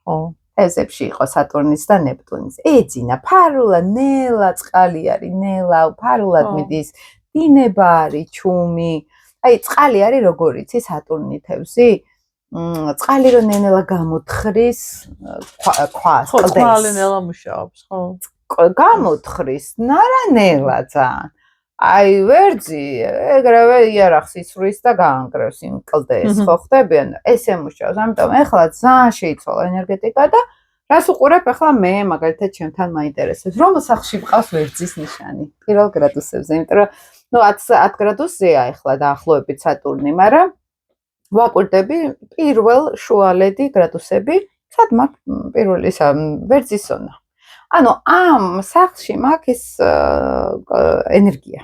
S1: ხო? თევზებში იყო სატურნის და ნეპტუნის. ეძინა, ფარულად, ნელა წყალი არის, ნელა, ფარულად მიდის, დინება არის, ჩუმი. აი, წყალი არის როგორ იცი სატურნი თევზი? წყალი რო ნელა გამოთხრის ქვას,
S2: კლდეს. ხო, წყალი ნელა მუშაობს, ხო?
S1: გამოთხრის, არა ნელა ძალიან. აი, ვერძი ეგრევე იარაღს ისვრის და გაანგრევს იმ კლდეს, ხო ხდებიან? ესე მუშაობს. ამიტომ ეხლა ძალიან შეიცვალა ენერგეტიკა და რას უყურებ ახლა მე მაგალითად ჩემთან მაინტერესებს, რომ სახლში მყავს ვერძის ნიშანი პირველ გრადუსებზე, იმიტომ რომ ნუ 10 გრადუსზეა ახლა დაახლოებით სატურნი, მაგრამ ვაკვირდები პირველ შუალედი გრადუსები, სად მაქვს პირველი ვერძის ზონა. ანუ ამ სახლში მაქვს ეს ენერგია.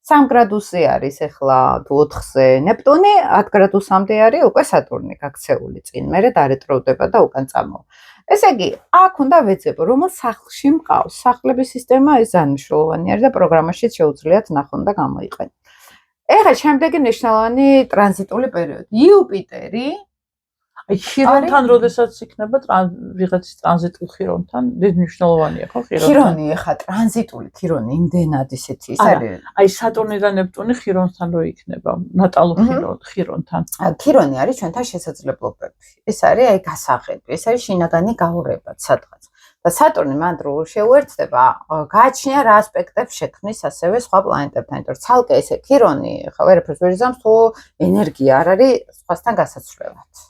S1: 3 გრადუსზე არის ახლა თუ 4-ზე ნეპტუნი, 10 გრადუსამდე არის უკვე სატურნი გაქცეული წინ, მერე დარეტროვდება და უკან წამოვა. ესე იგი, აქ უნდა ვეძებო, რომელ სახლში მყავს. სახლების სისტემა ეს ძალიან მნიშვნელოვანი არის და პროგრამაშიც შეუძლიათ ნახონ და გამოიყენონ. ეხლა შემდეგი მნიშვნელოვანი ტრანზიტული პერიოდი. იუპიტერი
S2: აი ხირონთან როდესაც იქნება ვიღაცის ტრანზიტულ ხირონთან დიდი მნიშვნელოვანია ხო
S1: ხირონი ეხა ტრანზიტული ხირონი იმდენად ისეთი ის არის
S2: აი სატურნი და ნეპტუნი ხირონთან რო იქნება ნატალურ ხირონთან
S1: ხირონი არის ჩვენთან შესაძლებლობები ეს არის აი გასაღები ეს არის შინაგანი გაურება სადღაც და სატურნი მან რო შეუერთდება გააჩნია რა ასპექტებს შექმნის ასევე სხვა პლანეტებთან იმიტომ რომ ცალკე ესე ხირონი ხა ვერაფერს ვერ იზამს თუ ენერგია არ არის სხვასთან გასაცვლელად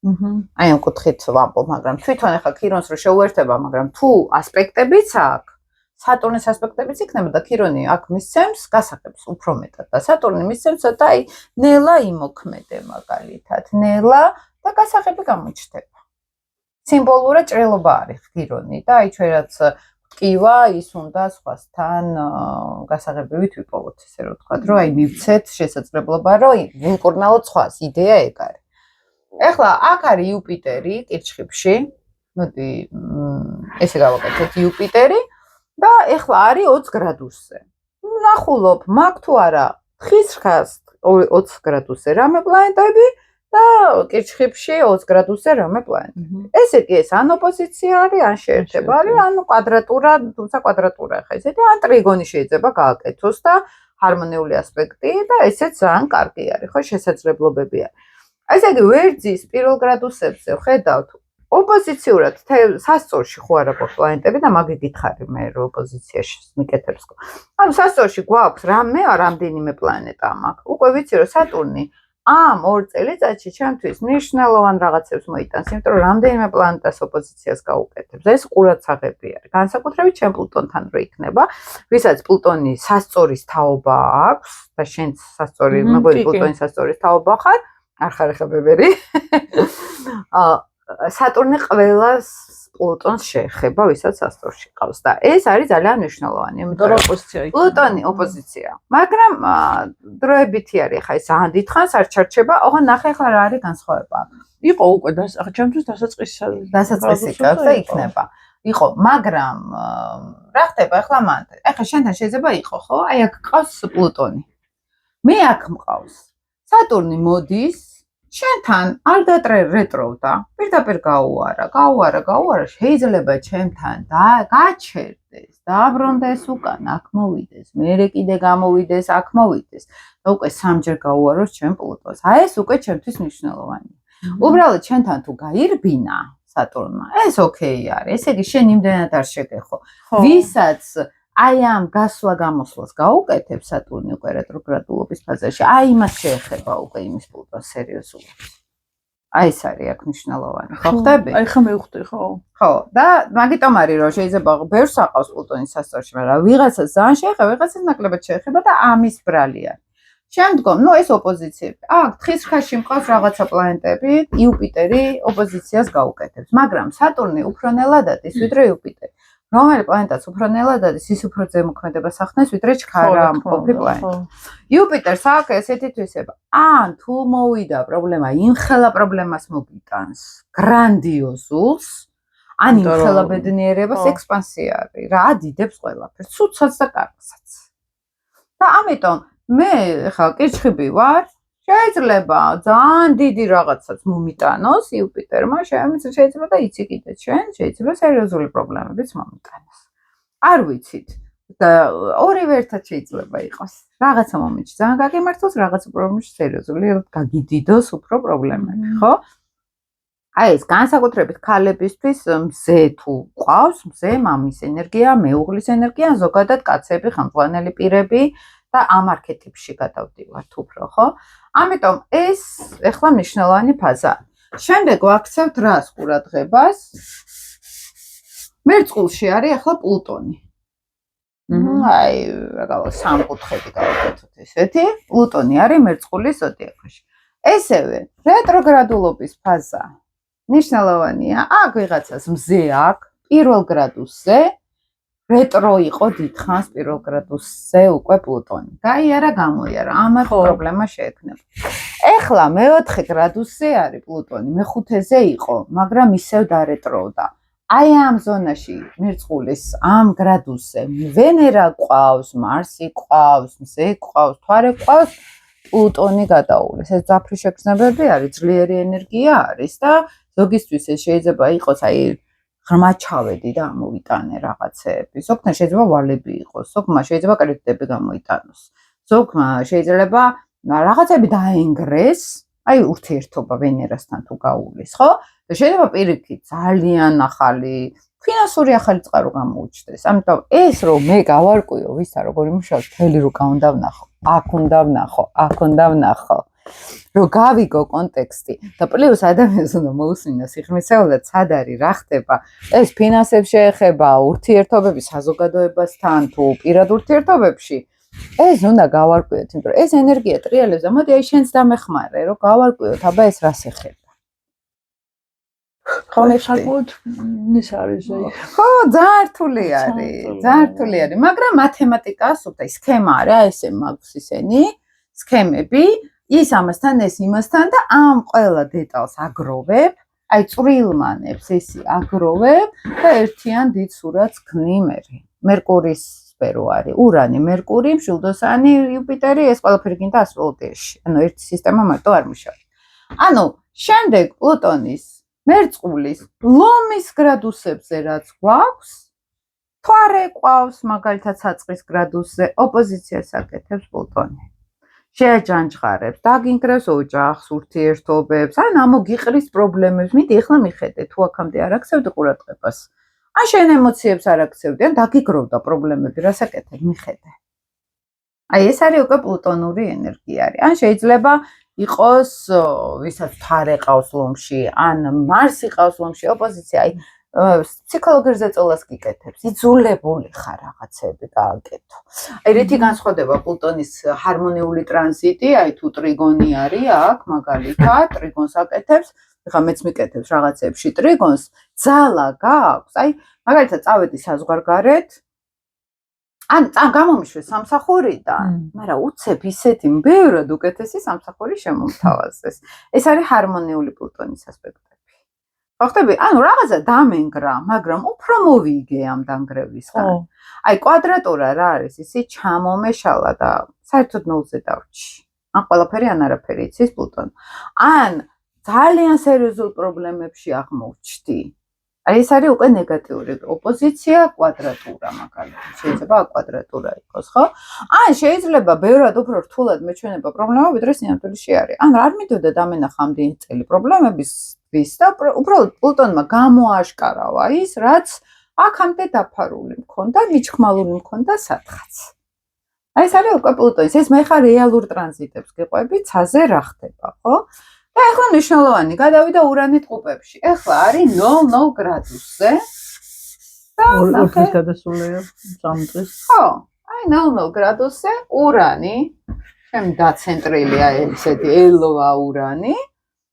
S1: აი ამ კუთხით ვამბობ, მაგრამ თვითონ ახლა ქირონს რო შეუერთება, მაგრამ თუ ასპექტებიც აქვს, სატურნის ასპექტებიც იქნება და ქირონი აქ მისცემს გასაღებს უფრო მეტად და სატურნი მისცემს და აი ნელა იმოქმედე მაგალითად, ნელა და გასაღები გამოჩნდება. სიმბოლურად ჭრელობა არის ქირონი და აი ჩვენ რაც ტკივა ის უნდა სხვასთან გასაღებივით ვიპოვოთ, ესე რომ ვთქვათ, რომ აი მივცეთ შესაძლებლობა, რომ ვიმკურნალოთ სხვას, იდეა ეგ არის. ეხლა აქ არის იუპიტერი კირჩხიბში. მოდი ესე გავაკეთოთ იუპიტერი და ეხლა არის 20 გრადუსზე. ნახულობ, მაგ თუ არა თხის ხას 20 გრადუსზე რამე პლანეტები და კირჩხიბში 20 გრადუსზე რამე პლანეტები. ესე კი ეს ან ოპოზიცია არის, ან შეერთება არის, ან კვადრატურა, თუმცა კვადრატურა ხა ესეთი, ან ტრიგონი შეიძლება გააკეთოს და ჰარმონიული ასპექტი და ესეც ძალიან კარგი არის, ხო, შესაძლებლობები არის. ესე იგი ვერძის პირველ გრადუსებზე ხედავთ ოპოზიციურად სასწორში ხო არა გვაქვს პლანეტები და მაგი გითხარი მე რომ ოპოზიციაში მიკეთებს. ანუ სასწორში გვაქვს რამდენიმე პლანეტა მაქვს. უკვე ვიცი რომ სატურნი ამ 2 წელიწადში ჩემთვის მნიშვნელოვან რაღაცებს მოიტანს, იმიტომ რომ რამდენიმე პლანეტას ოპოზიციას გაუკეთებს. ეს ყურადსაღები არის. განსაკუთრებით ჩემ პლუტონთან რო იქნება, ვისაც პლუტონი სასწორის თაობა აქვს და შენც სასწორი, მეგონი პლუტონის სასწორის თაობა ხარ. არ ხარ ხა ბებერი. სატურნი ყველას პლუტონს შეეხება, ვისაც სასწორში ყავს და ეს არის ძალიან მნიშვნელოვანი.
S2: იმიტომ რომ ოპოზიცია იქნება.
S1: პლუტონი ოპოზიცია. მაგრამ დროებითი არის ხა ეს ძალიან დიდხანს არ ჩარჩება. ოღონდ ნახე ხა რა არის განსხვავება.
S2: იყო უკვე ახლა ჩემთვის
S1: დასაწყისი გაქვს და იქნება. იყო, მაგრამ რა ხდება ახლა მან? ახლა შენთან შეიძლება იყო, ხო? აი აქ ყავს პლუტონი. მე აქ მყავს. სატურნი მოდის შენთან არ რეტროვდა, პირდაპირ გაუარა, შეიძლება ჩემთან და გაჩერდეს, დააბრუნდეს უკან, აქ მოვიდეს, მერე კიდე გამოვიდეს, აქ მოვიდეს და უკვე სამჯერ გაუაროს ჩემ პლუტონს. აი ეს უკვე ჩემთვის მნიშვნელოვანია. უბრალოდ შენთან თუ გაირბინა სატურნმა, ეს ოკეი არის. ესე იგი შენ იმდენად არ შეგეხო. ვისაც აი ამ გასვლა-გამოსვლას გაუკეთებს სატურნი უკვე რეტროგრადულობის ფაზაში. აი იმას შეეხება უკვე იმის პლუტონს სერიოზულად. აი ეს არის აქ მნიშვნელოვანი. ხო ხდები?
S2: აი ხა მივხვდი, ხო?
S1: ხო, და მაგიტომ არის რომ შეიძლება ბევრს აყავს პლუტონის სასწორში, მაგრამ ვიღაცას ძალიან შეეხება, ვიღაცას ნაკლებად შეეხება და ამის ბრალია. შემდგომ, ეს ოპოზიციები. აქ თხის ხაში მყავს რაღაცა პლანეტები, იუპიტერი ოპოზიციას გაუკეთებს, მაგრამ სატურნი უფრო ნელად არის ვიდრე იუპიტერი. რომელი პლანეტაც უფრო ნელად არის, ის უფრო ზემოქმედებას ახდენს, ვიდრე ჩქარა მყოფი პლანეტა. იუპიტერს აქვს ესეთი თვისება. ან თუ მოვიდა პრობლემა, იმხელა პრობლემას მოგიტანს, გრანდიოზულს, ან იმხელა ბედნიერებას ექსპანსია არის, რა ადიდებს ყველაფერს, ცუდსაც და კარგსაც. და ამიტომ მე ხა კირჩხიბი ვარ, შეიძლება ძალიან დიდი რაღაცაც მომიტანოს იუპიტერმა, შეიძლება და იცი კიდე ჩვენ, შეიძლება სერიოზული პრობლემებიც მომიტანოს. არ ვიცით და ორივე ერთად შეიძლება იყოს. რაღაცა მომენტში ძალიან გაგიმართოს, რაღაცა პრობლემაში სერიოზული გაგიდიდოს უფრო პრობლემები, ხო? აი ეს განსაკუთრებით ქალებისთვის მზე თუ ყავს, მზე მამის ენერგია, მეუღლის ენერგია, ზოგადად კაცები, ხელმძღვანელი პირები და ამ არქეტიპში გადავდივართ უფრო, ხო? ამიტომ ეს ახლა მნიშვნელოვანი ფაზა. შემდეგ ვაქცევთ რას ყურადღებას? მერწყულში არის ახლა პლუტონი. აი, რაღაც სამკუთხედი გავაკეთოთ ესეთი. პლუტონი არის მერწყულის ზოდიაქოში. ესევე რეტროგრადულობის ფაზა მნიშვნელოვანია. აქ ვიღაცას მზე აქვს პირველ გრადუსზე. რეტრო იყო დიდხანს პირველ გრადუსზე უკვე პლუტონი. გაიარა, გამოიარა, ამათ პრობლემა შეექმნება. ეხლა მე-4 გრადუსზე არის პლუტონი, მე-5-ზე იყო, მაგრამ ისევ დარეტროვდა. აი ამ ზონაში მერწყულის ამ გრადუსზე ვენერა ყავს, მარსი ყავს, მზე ყავს, თვარე ყავს, პლუტონი გადაუვლის. ეს ძაფრი შეგრძნებები არის, ძლიერი ენერგია არის და ზოგისთვის ეს შეიძლება იყოს აი ღრმაჩავედი და ამოვიტანე რაღაცეები. ზოგთან შეიძლება ვალები იყოს, ზოგმა შეიძლება კრედიტები გამოიტანოს. ზოგმა შეიძლება რაღაცები დაენგრეს, აი ურთიერთობა ვენერასთან თუ გაუვლის, ხო? და შეიძლება პირიქით ძალიან ახალი ფინანსური ახალი წყარო გამოუჩნდეს. ამიტომ ეს რომ მე გავარკვიო ვისა როგორი მუშაობს, მთელი რუკა უნდა ვნახო. აქ უნდა ვნახო. რომ გავიგო კონტექსტი და პლუს ადამიანს უნდა მოусმინო სიღრმისეულად სად არის, რა ხდება. ეს ფინანსებს შეეხება, ურთიერთობების საზოგადოებასთან თუ პირად ურთიერთობებში. ეს უნდა გავარკვიოთ, იმიტომ რომ ეს ენერგია ტრიალებს და მოდი აი შენს დამეხმარე, რომ გავარკვიოთ, აბა ეს რას ეხება.
S2: ხო, საკუთარ ის არის აი.
S1: ხო, ძალიან რთული არის, მაგრამ მათემატიკას უბრალოდ სქემა არის, აი ესე მაქვს ისენი სქემები, ის ამასთან, ეს იმასთან და ამ ყველა დეტალს აგროვებ, აი წვრილმანებს ესი აგროვებ და ერთიან დიდ სურათს ქმნი მე. მერკურის სფერო არის, ურანი, მერკური, მშვილდოსანი, იუპიტერი, ეს ყველაფერი გინდა ასტროლოგიაში. ანუ ერთი სისტემა მარტო არ მუშაობს. ანუ შემდეგ პლუტონის მერწყულის ლომის გრადუსებზე რაც გვაქვს, თვარე ყავს მაგალითად საწყის გრადუსზე, ოპოზიციას აკეთებს პლუტონი. შეაჯანჯღარებს, დაგინგრევს ოჯახს, ურთიერთობებს, ან ამოგიყრის პრობლემებს. მიდი ახლა მიხედე, თუ აქამდე არ აქცევდი ყურადღებას. ან შენ ემოციებს არ აქცევდი, ან დაგიგროვდა პრობლემები, რას აკეთებ, მიხედე. აი ეს არის უკვე პლუტონური ენერგია არის. ან შეიძლება იყოს ვისაც თარე ყავს ლომში, ან მარსი ყავს ლომში, ოპოზიცია, აი ფსიქოლოგიურ ზეწოლას გიკეთებს, იძულებული ხარ რაღაცები გააკეთო. აი რითი განსხვავდება პლუტონის ჰარმონიული ტრანზიტი, აი თუ ტრიგონი არის აქ, მაგალითად, ტრიგონს აკეთებს, ეხლა მეც მიკეთებს რაღაცებში ტრიგონს, ძალა გაქვს, აი მაგალითად წავედი საზღვარგარეთ, ან გამომიშვე სამსახურიდან, მაგრამ უცებ ისეთი ბევრად უკეთესი სამსახური შემომთავაზეს. ეს არის ჰარმონიული პლუტონის ასპექტები. ხო ხტები? ანუ რაღაცა დამენგრა, მაგრამ უფრო მოვიგე ამ დანგრევისგან. აი კვადრატურა რა არის? ისი ჩამომეშალა და საერთოდ ნულზე დავრჩი. ან ყველაფერი ან არაფერი იცის პლუტონი. ან ძალიან სერიოზულ პრობლემებში აღმოჩნდი. აი ეს არის უკვე ნეგატიური ოპოზიცია, კვადრატურა მაგალითად. შეიძლება კვადრატურა იყოს, ხო? ან შეიძლება ბევრად უფრო რთულად მეჩვენება პრობლემა, ვიდრე სინამდვილეში არის. ან არ მიდოდა დამენახა ამდენი წელი პრობლემების და უბრალოდ პლუტონმა გამოაშკარავა ის, რაც აქამდე დაფარული მქონდა, მიჩხმალული მქონდა სათხაც. აი ეს არის უკვე პლუტონის. ეს მე ხარ რეალურ ტრანზიტებს გიყვები, ცაზე რა ხდება, ხო? და ეხლა მნიშვნელოვანი გადავიდა ურანით ყუპებში. ეხლა არის 00 გრადუსზე. და
S2: ორი გადასულია სამწის.
S1: ხო, აი 00 გრადუსზე ურანი, ჩემ დაცენტრილია ესეთი ელვა ურანი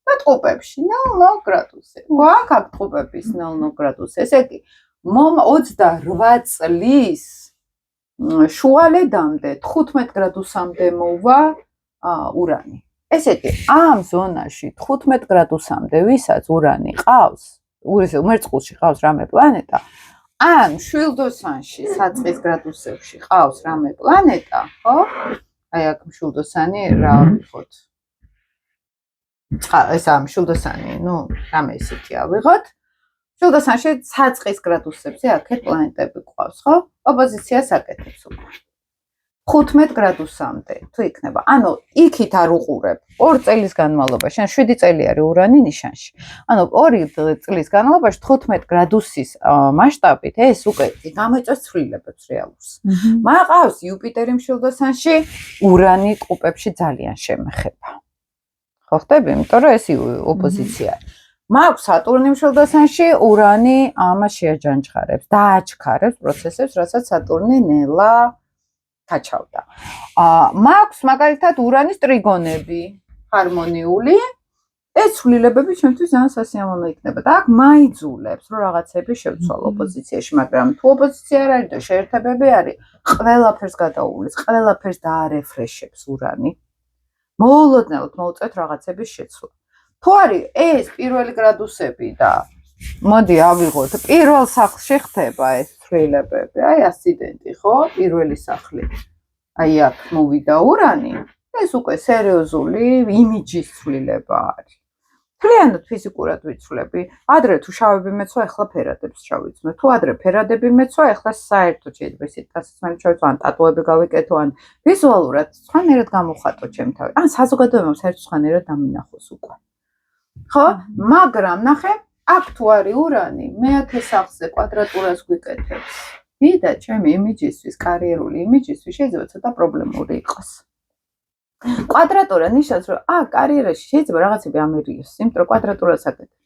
S1: და ყუპებში 00 გრადუსზე. გვაქვს აქ ყუპების 00 გრადუსზე. ესე იგი 28 წლის შუალედამდე 15 გრადუსამდე მოვა ურანი. ესე იგი, ამ ზონაში 15 გრადუსამდე ვისაც ურანი ყავს, მერწყულში ყავს რამე პლანეტა, ან მშვილდოსანში საწყის გრადუსებში ყავს რამე პლანეტა, ხო? აი აქ მშვილდოსანი რა ვიღოთ? ეს მშვილდოსანი, ნუ რამე ისეთი ავიღოთ. მშვილდოსანში საწყის გრადუსებზე აქეთ პლანეტები ყავს, ხო? ოპოზიციას აკეთებს უკვე. 15 გრადუსამდე თუ იქნება. ანუ იქით არ უყურებ 2 წელის განმავლობაში, ან 7 წელი არის ურანი ნიშანში. ანუ 2 წლის განმავლობაში 15 გრადუსის მასშტაბით ეს უკვე გამოიწვევს ცვლილებებს რეალურს. მაყავს იუპიტერი მშვილდოსანში, ურანი ყუპებში ძალიან შემეხება. ხო ხტები? იმიტომ რომ ეს ოპოზიცია. მაქვს სატურნი მშვილდოსანში, ურანი ამას შეაჯანჯღარებს, დააჩქარებს პროცესებს, რასაც სატურნი ნელა გაჩავდა. მაქვს მაგალითად ურანის ტრიგონები, ჰარმონიული. ეს ცვლილებები ჩვენთვის ძალიან სასიამოვნო იქნება და აქ მაიძულებს, რომ რაღაცები შევცვალო ოპოზიციაში, მაგრამ თუ ოპოზიცია არ არის და შეერთებები არის, ყველაფერს გადაუვლის, ყველაფერს დაარეფრეშებს ურანი. მოულოდნელად მოუწევთ რაღაცების შეცვლა. თუ არის ეს პირველი გრადუსები და მოდი ავიღოთ, პირველ სახლში ხდება ეს ცვლილებები, აი ასციდენტი, ხო? პირველი სახლი. აი აქ მოვიდა ურანი ეს უკვე სერიოზული იმიჯის ცვლილება არის. მთლიანად ფიზიკურად ვიცვლები. ადრე თუ შავები მეცვა, ახლა ფერადებს შავიცნო. თუ ადრე ფერადები მეცვა, ახლა საერთოდ შეიძლება ისეთ გასაცმელი შევიცვო, ან ტატუები გავიკეთო, ან ვიზუალურად სხვანაირად გამოვხატო ჩემ თავი. ან საზოგადოებამ საერთოდ სხვანაირად დამინახოს უკვე. ხო? მაგრამ ნახე, აქ თუ არის ურანი, მეათე სახლზე კვადრატურას გვიკეთებს. და ჩემი იმიჯისთვის, კარიერული იმიჯისთვის შეიძლება ცოტა პრობლემური იყოს. კვადრატურა ნიშნავს, რომ კარიერაში შეიძლება რაღაცები ამერიოს, იმიტომ რომ კვადრატურას აკეთებ.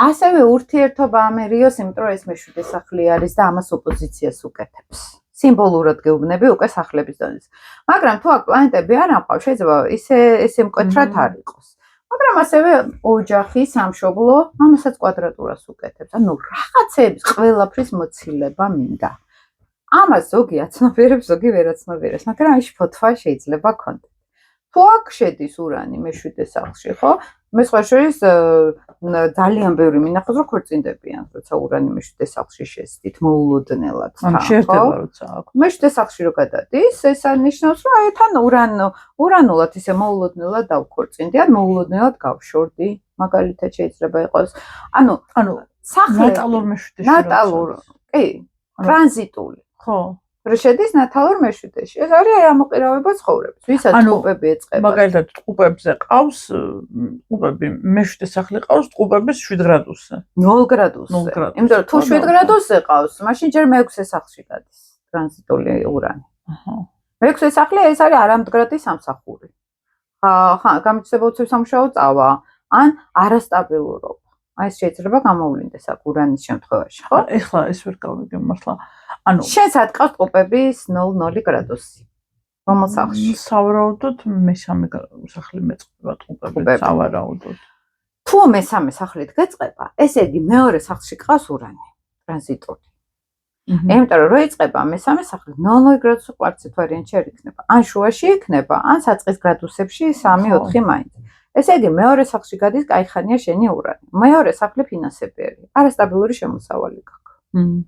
S1: ასევე ურთიერთობა ამერიოს, იმიტომ რომ ეს მეშვიდე სახლი არის და ამას ოპოზიციას უკეთებს. სიმბოლურად გეუბნები უკვე სახლების დონეზე. მაგრამ თუ აქ პლანეტები არ ამყავს, შეიძლება ესე მკვეთრად არ იყოს. მაგრამ ასევე ოჯახი, სამშობლო, ამასაც კვადრატურას უკეთებს. ანუ რაღაცების ყველაფრის მოცილება მინდა. ამას ზოგი აცნობიერებს, ზოგი ვერ აცნობიერებს, მაგრამ აი ფოთვა შეიძლება გქონდეს. თუ აქ შედის ურანი მეშვიდე სახლში, ხო? მე სხვა შორის ძალიან ბევრი მინახავს, რომ ქორწინდებიან, როცა ურანი მეშვიდე სახლში შესდით მოულოდნელად.
S2: შეერთება როცა აქ.
S1: მეშვიდე სახლში რო გადადის, ეს ნიშნავს, რომ აი თან ურანულად ისე მოულოდნელად დავქორწინდი, ან მოულოდნელად გავშორდი, მაგალითად შეიძლება იყოს. ანუ სახლი
S2: ნატალურ მეშვიდეში.
S1: ნატალურ, კი, ტრანზიტული.
S2: ხო.
S1: რო შედის ნათალურ მეშვიდეში. ეს არის აი ამოყირავება ცხოვრების. ვისაც ტყუპები ეწყება.
S2: მაგალითად ტყუპებზე ყავს, ტყუპები მეშვიდე სახლი ყავს ტყუპების 7 გრადუსზე.
S1: 0 გრადუსზე. იმიტომ რომ თუ 7 გრადუსზე ყავს, მაშინ ჯერ მე-6 სახლში გადის ტრანზიტული ურანი. აჰა. მე-6 სახლი ეს არის არამდგრადი სამსახური. ხა, გამიწდება უცებ სამუშაო წავა, ან არასტაბილურობა. აი ეს შეიძლება გამოვლინდეს აქ ურანის შემთხვევაში, ხო?
S2: ეხლა ეს ვერ გავიგე მართლა. ანუ
S1: შენს ატყავს ტყუპების 0 გრადუსი. რომელ სახლში?
S2: სავარაუდოდ მესამე სახლი მეწყება ტყუპები, სავარაუდოდ.
S1: თუ მესამე სახლით გეწყება, ესე იგი მეორე სახლში ყავს ურანი, ტრანზიტული. იმიტომ რომ რო იწყება მესამე სახლი 0 გრადუსი კვარცით ვარიანტში არ იქნება. ან შუაში იქნება, ან საწყის გრადუსებში 3-4 მაინც. ესე იგი მეორე სახლში გადის კაიხანია შენი ურანი. მეორე სახლი ფინანსები არის. არასტაბილური შემოსავალი გაქვს.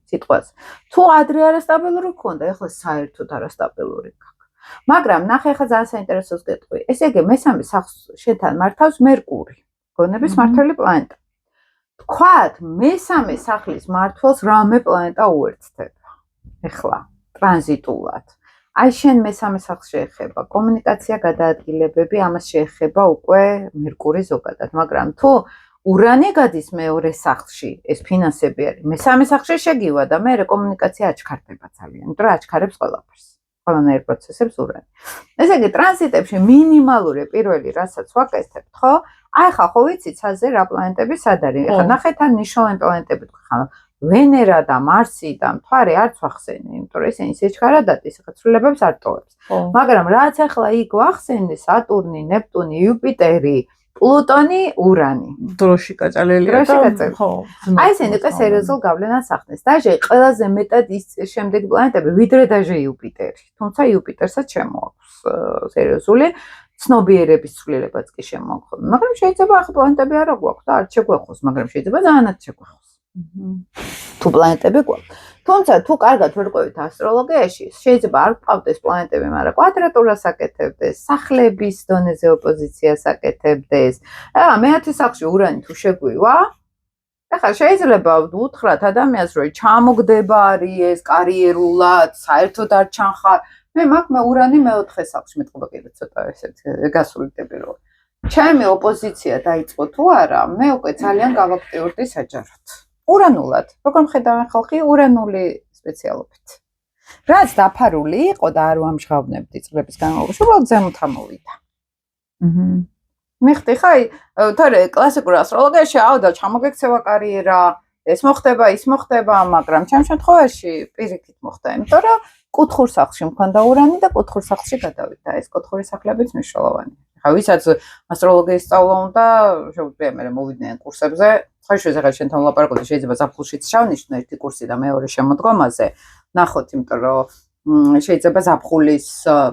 S1: სიტყვას. თუ ადრე არასტაბილური გქონდა, ეხლა საერთოდ არასტაბილური გაქვს. მაგრამ ნახე ახლა ძალიან საინტერესოს გეტყვი. ესე იგი მესამე სახლს შენთან მართავს მერკური, გონების მართალი პლანეტა. თქვათ, მესამე სახლის მართვას რამე პლანეტა უერთდება. ეხლა ტრანზიტულად. აი შენ მესამე სახლს შეეხება კომუნიკაცია, გადაადგილებები, ამას შეეხება უკვე მერკური ზოგადად, მაგრამ თუ ურანი გადის მეორე სახლში, ეს ფინანსები არის. მესამე სახლში შეგივა და მე კომუნიკაცია აჩქარდება ძალიან, იმიტომ რომ აჩქარებს ყველაფერს. ყველანაირ პროცესებს ურანი. ესე იგი ტრანზიტებში მინიმალური პირველი რასაც ვაკეთებთ, ხო? აი ხა ხო ვიცი ცაზე რა პლანეტები სად არის. ეხლა ნახეთ ან ნიშნულოვანი პლანეტები თქვა. ვენერა და მარსი და მთვარე არც ვახსენე, იმიტომ რომ ესენი სიჩქარად დადის, ხა ცვლილებებს არ ტოვებს. მაგრამ რაც ახლა იქ ვახსენე, სატურნი, ნეპტუნი, იუპიტერი, პლუტონი, ურანი.
S2: დროში კაწალელია და ხო.
S1: აი ესენი უკვე სერიოზულ გავლენას ახდენს. დაჟე ყველაზე მეტად ის შემდეგ პლანეტები, ვიდრე დაჟე იუპიტერი. თუმცა იუპიტერსაც შემოაქვს სერიოზული ცნობიერების ცვლილებაც კი შემოაქვს. მაგრამ შეიძლება ახლა პლანეტები არ გვაქვს და არ შეგვეხოს, მაგრამ შეიძლება ძალიანაც შეგვეხოს. თუ პლანეტები გვაქვს. თუმცა თუ კარგად ვერ ყვევით ასტროლოგიაში, შეიძლება არ გყავდეს პლანეტები, მაგრამ კვადრატურას აკეთებდეს, სახლების დონეზე ოპოზიციას აკეთებდეს. ახლა მე-10 სახლში ურანი თუ შეგვივა, ახლა შეიძლება უთხრათ ადამიანს, რომ ჩამოგდება არის ეს კარიერულად, საერთოდ არ ჩანხარ. მე ურანი მე-4 სახლში მეტყობა კიდე ცოტა ესეთ გასულიდები რომ ჩემი ოპოზიცია დაიწყო თუ არა, მე უკვე ძალიან გავაქტიურდი საჯაროდ. ურანულად, როგორ მხედავენ ხალხი ურანული სპეციალობით. რაც დაფარული იყო და არ ვამჟღავნებდი წლების განმავლობაში, უბრალოდ ზემოთ ამოვიდა. მიხდი ხაი, თორე კლასიკურ ასტროლოგიაში და ჩამოგექცევა კარიერა, ეს მოხდება, ის მოხდება, მაგრამ ჩემ შემთხვევაში პირიქით მოხდა, იმიტომ რომ კუთხურ სახლში მქონდა ურანი და კუთხურ სახლში გადავიდა. ეს კუთხური სახლებიც მნიშვნელოვანია. ხა ვისაც ასტროლოგიის სწავლა უნდა, შეუძლია მე მოვიდნენ კურსებზე. ხაიშოზე ხა შენთან ვლაპარაკობდი, შეიძლება ზაფხულშიც ჩავნიშნო ერთი კურსი და მეორე შემოდგომაზე. ნახოთ, იმიტომ რომ შეიძლება ზაფხულის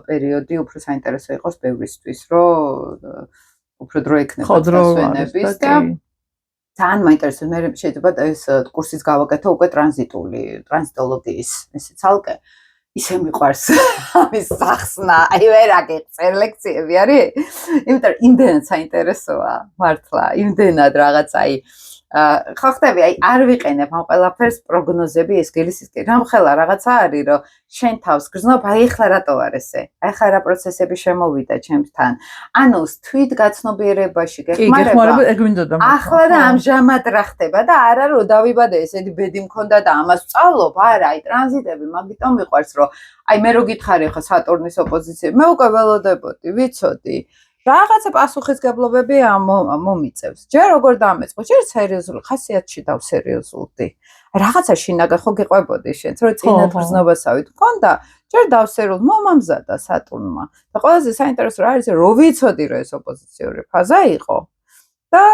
S1: პერიოდი უფრო საინტერესო იყოს ბევრისთვის, რომ უფრო დრო ექნება დასვენების და ძალიან მაინტერესებს. მე შეიძლება ეს კურსიც გავაკეთო უკვე ტრანზიტოლოგიის, ესე ცალკე. ისე მიყვარს ამის სახსნა, აი ვერ აგეწერ ლექციები არის, იმიტომ რომ იმდენად საინტერესოა მართლა, იმდენად რაღაც აი ხო ხტები, აი არ ვიყენებ ამ ყველაფერს პროგნოზები ეს გილისისკენ. რამხელა რაღაცა არის, რომ შენ თავს გრძნობ, აი ეხლა რატო არ ესე? აი ხა რა პროცესები შემოვიდა ჩემთან. ანუ თვითგაცნობიერებაში გეხმარება.
S2: ეგ მინდოდა.
S1: ახლა და ამჟამად რა ხდება და არა რომ დავიბადე ესეთი ბედი მქონდა და ამას ვწავლობ, არა, აი ტრანზიტები მაგიტომ მიყვარს, რომ აი მე რო გითხარი ხა სატურნის ოპოზიციები, მე უკვე ველოდებოდი, ვიცოდი. რაღაცა პასუხისგებლობები მომიწევს. ჯერ როგორ დამეწყო, ჯერ სერიოზული ხასიათში დავსერიოზულდი. რაღაცა შინაგან ხო გეყვებოდი შენც, რომ წინათ გრძნობასავით მქონდა, ჯერ დავსერიოზულ მომამზადა სატურნმა. და ყველაზე საინტერესო რა არის, რომ ვიცოდი რომ ეს ოპოზიციური ფაზა იყო. და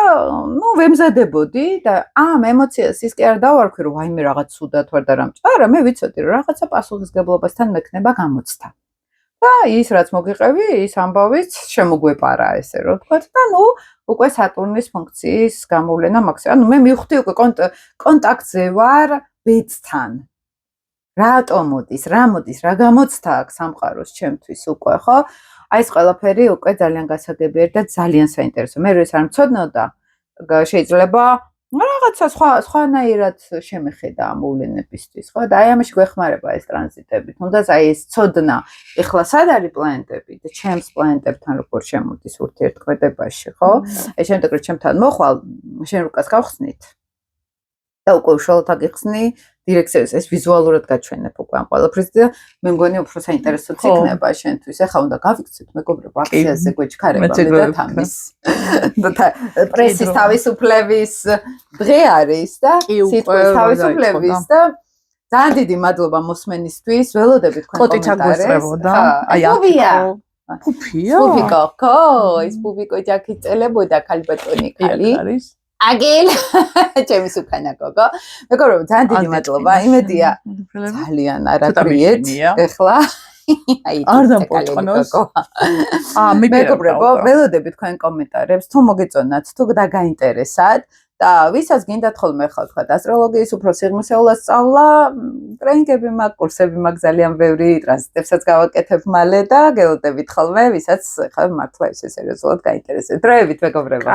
S1: ნუ ვემზადებოდი და ამ ემოციას ის კი არ დავარქვი, რომ ვაიმე რაღაც ცუდად ვარ და რამჭ. არა, მე ვიცოდი რომ რაღაცა პასუხისგებლობასთან მექნება გამოცდა. და ის რაც მოგიყევი, ის ამბავიც შემოგვეპარა ესე რომ ვთქვათ და ნუ უკვე სატურნის ფუნქციის გამოვლენა მაქსიმალ. ანუ მე მივხვდი უკვე კონტაქტზე ვარ ბედთან. რატო მოდის, რა მოდის, რა გამოცდა აქვს სამყაროს ჩემთვის უკვე, ხო? აი ეს ყველაფერი უკვე ძალიან გასაგებია და ძალიან საინტერესო. მე რო ეს არ მცოდნოდა, შეიძლება რაღაცა სხვანაირად შემეხედა ამ მოვლენებისთვის, ხო? და აი ამაში გვეხმარება ეს ტრანზიტები. თუნდაც აი ეს ცოდნა, ეხლა სად არის პლანეტები და ჩემს პლანეტებთან როგორ შემოდის ურთიერთქმედებაში, ხო? აი შემდეგ რომ ჩემთან მოხვალ, შენ რუკას გავხსნით. და უკვე უშუალოდ აგიხსნი დირექციას ეს ვიზუალურად გაჩვენებ უკვე ამ ყველაფერს და მე მგონი უფრო საინტერესოც იქნება შენთვის. ეხლა უნდა გავიქცეთ მეგობრებო აქციაზე გვეჩქარება და თამის და პრესის თავისუფლების დღე არის და სიტყვის თავისუფლების და ძალიან დიდი მადლობა მოსმენისთვის. ველოდებით თქვენ კომენტარებს. აი ფუფია.
S2: ფუფია?
S1: ფუფიკო, ის ფუფიკო ჯაკი წელებოდა ქალბატონი ქალი. აგილ ჩემის უკანა გოგო. მეგობრებო, ძალიან დიდი მადლობა. იმედია ძალიან არაგრიეთ ეხლა. აი
S2: არ დამპოჭყნოს.
S1: მეგობრებო, ველოდები თქვენ კომენტარებს, თუ მოგეწონათ, თუ დაგაინტერესათ და ვისაც გინდათ ხოლმე ხალ თქვა ასტროლოგიის უფრო სიღრმისეულად სწავლა, ტრენინგები მაქვს, კურსები მაქვს ძალიან ბევრი, ტრანზიტებსაც გავაკეთებ მალე და გელოდებით ხოლმე, ვისაც ხა მართლა ისე სერიოზულად გაინტერესებთ. დროებით მეგობრებო.